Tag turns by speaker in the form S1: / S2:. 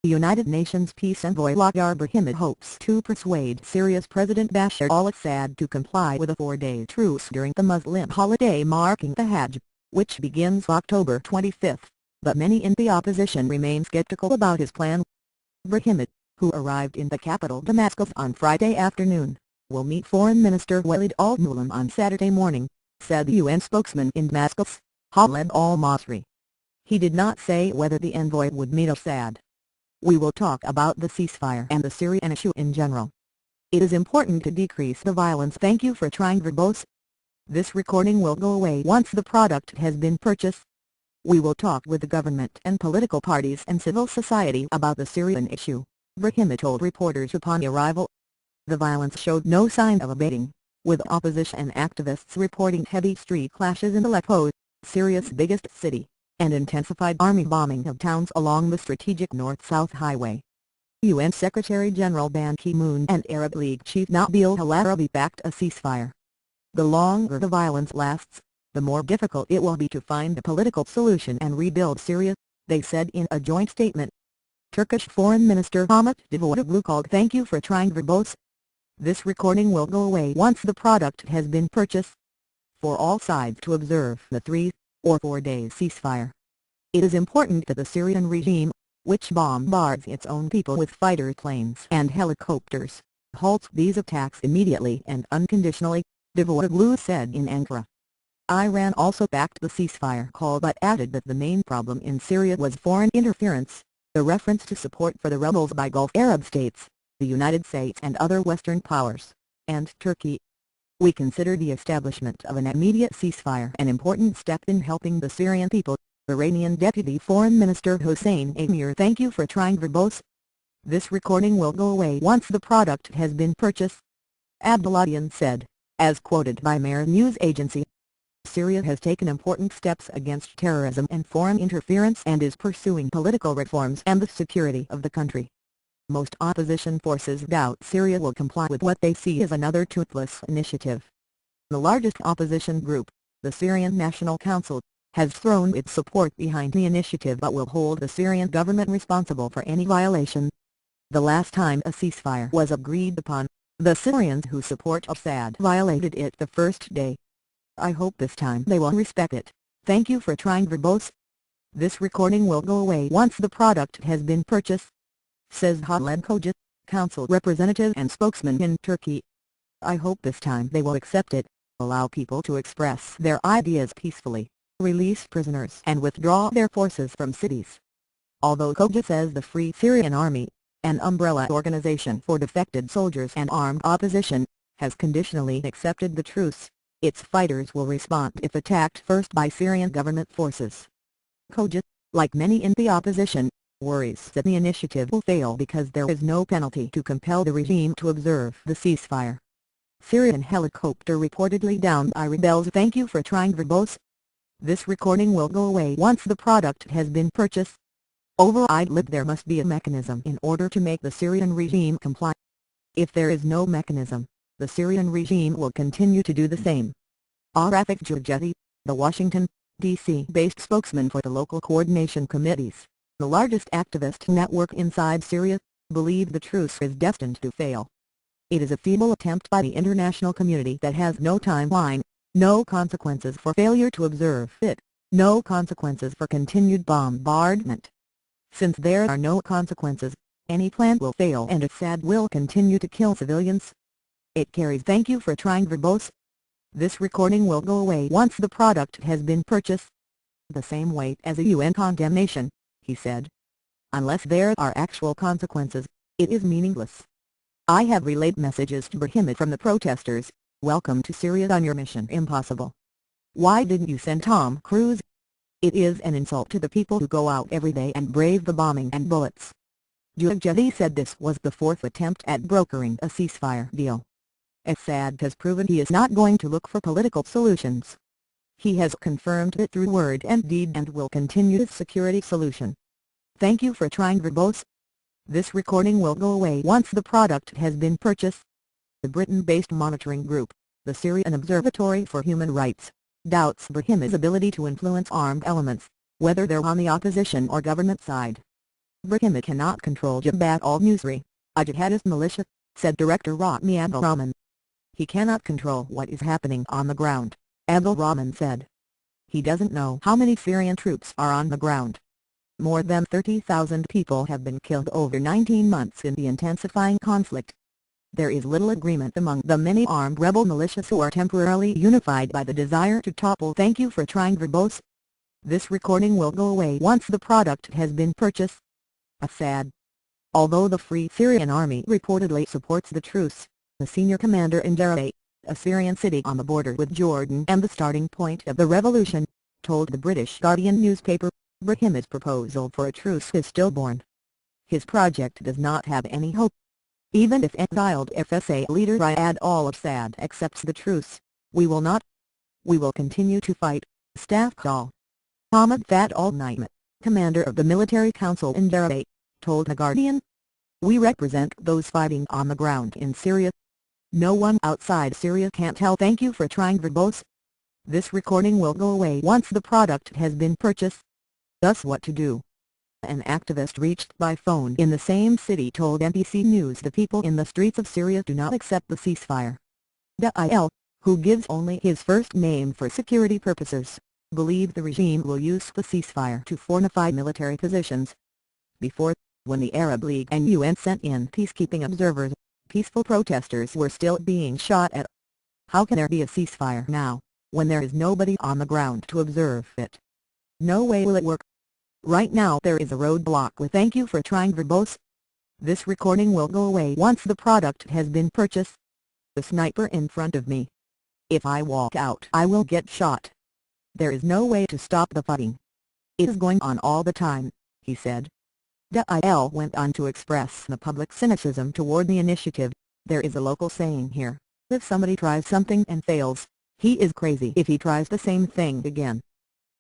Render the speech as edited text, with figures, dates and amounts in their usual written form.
S1: United Nations peace envoy Lakhdar Brahimi hopes to persuade Syria's President Bashar al-Assad to comply with a 4-day truce during the Muslim holiday marking the Hajj, which begins October 25, but many in the opposition remain skeptical about his plan. Brahimi, who arrived in the capital Damascus on Friday afternoon, will meet Foreign Minister Walid al-Muallem on Saturday morning, said the UN spokesman in Damascus, Khaled al-Masri. He did not say whether the envoy would meet Assad. "We will talk about the ceasefire and the Syrian issue in general. It is important to decrease the violence. Thank you for trying verbose. This recording will go away once the product has been purchased. We will talk with the government and political parties and civil society about the Syrian issue," Brahimi told reporters upon arrival. The violence showed no sign of abating, with opposition activists reporting heavy street clashes in Aleppo, Syria's biggest city, and intensified army bombing of towns along the strategic north-south highway. UN Secretary-General Ban Ki-moon and Arab League chief Nabil al-Arabi backed a ceasefire. "The longer the violence lasts, the more difficult it will be to find a political solution and rebuild Syria," they said in a joint statement. Turkish Foreign Minister Ahmet Davutoglu called "Thank you for trying verbose. This recording will go away once the product has been purchased." For all sides to observe the 3 or 4-day ceasefire. It is important that the Syrian regime, which bombards its own people with fighter planes and helicopters, halts these attacks immediately and unconditionally, Davutoglu said in Ankara. Iran also backed the ceasefire call but added that the main problem in Syria was foreign interference, the reference to support for the rebels by Gulf Arab states, the United States and other Western powers, and Turkey. "We consider the establishment of an immediate ceasefire an important step in helping the Syrian people," Iranian Deputy Foreign Minister Hossein Amir. "Thank you for trying verbose. This recording will go away once the product has been purchased," Abdullahian said, as quoted by Mehr news agency. Syria has taken important steps against terrorism and foreign interference and is pursuing political reforms and the security of the country. Most opposition forces doubt Syria will comply with what they see as another toothless initiative. The largest opposition group, the Syrian National Council, has thrown its support behind the initiative but will hold the Syrian government responsible for any violation. The last time a ceasefire was agreed upon, the Syrians who support Assad violated it the first day. "I hope this time they will respect it. Thank you for trying verbose. This recording will go away once the product has been purchased," says Khaled Koca, council representative and spokesman in Turkey. "I hope this time they will accept it, allow people to express their ideas peacefully, release prisoners and withdraw their forces from cities." Although Koca says the Free Syrian Army, an umbrella organization for defected soldiers and armed opposition, has conditionally accepted the truce, its fighters will respond if attacked first by Syrian government forces. Koca, like many in the opposition, worries that the initiative will fail because there is no penalty to compel the regime to observe the ceasefire. Syrian helicopter reportedly downed by rebels. "Thank you for trying verbose. This recording will go away once the product has been purchased." Over Idlib there must be a mechanism in order to make the Syrian regime comply. If there is no mechanism, the Syrian regime will continue to do the same. Rafik Jarjeti, the Washington, D.C.-based spokesman for the local coordination committees, the largest activist network inside Syria, believe the truce is destined to fail. "It is a feeble attempt by the international community that has no timeline, no consequences for failure to observe it, no consequences for continued bombardment. Since there are no consequences, any plan will fail and Assad will continue to kill civilians. It carries "Thank you for trying verbose. This recording will go away once the product has been purchased." The same weight as a UN condemnation, he said. "Unless there are actual consequences, it is meaningless. I have relayed messages to Brahimi from the protesters, welcome to Syria on your mission impossible. Why didn't you send Tom Cruise? It is an insult to the people who go out every day and brave the bombing and bullets." Jarjeti said this was the 4th attempt at brokering a ceasefire deal. Assad has proven he is not going to look for political solutions. He has confirmed it through word and deed and will continue his security solution. "Thank you for trying verbose. This recording will go away once the product has been purchased." The Britain-based monitoring group, the Syrian Observatory for Human Rights, doubts Brahimi's ability to influence armed elements, whether they're on the opposition or government side. Brahim cannot control Jabhat al-Nusra, a jihadist militia, said Director Rami Abdulrahman. He cannot control what is happening on the ground, Abdulrahman said. He doesn't know how many Syrian troops are on the ground. More than 30,000 people have been killed over 19 months in the intensifying conflict. There is little agreement among the many armed rebel militias who are temporarily unified by the desire to topple. Thank you for trying verbose. This recording will go away once the product has been purchased. Assad. Although the Free Syrian Army reportedly supports the truce, the senior commander in Daraa, a Syrian city on the border with Jordan and the starting point of the revolution, told the British Guardian newspaper, Brahim's proposal for a truce is stillborn. His project does not have any hope. Even if exiled FSA leader Riyad al-Assad accepts the truce, we will not. We will continue to fight, Staff Col. Ahmad Fat al-Naimat, commander of the military council in Daraa, told The Guardian. We represent those fighting on the ground in Syria. No one outside Syria can tell. Thank you for trying verbose. This recording will go away once the product has been purchased. Thus what to do? An activist reached by phone in the same city told NBC News the people in the streets of Syria do not accept the ceasefire. Da'il, who gives only his first name for security purposes, believe the regime will use the ceasefire to fortify military positions. Before, when the Arab League and UN sent in peacekeeping observers, peaceful protesters were still being shot at. How can there be a ceasefire now, when there is nobody on the ground to observe it? No way will it work. Right now there is a roadblock with thank you for trying verbose. This recording will go away once the product has been purchased. The sniper in front of me. If I walk out I will get shot. There is no way to stop the fighting. It is going on all the time, he said. Da'il went on to express the public cynicism toward the initiative. There is a local saying here, if somebody tries something and fails, he is crazy if he tries the same thing again.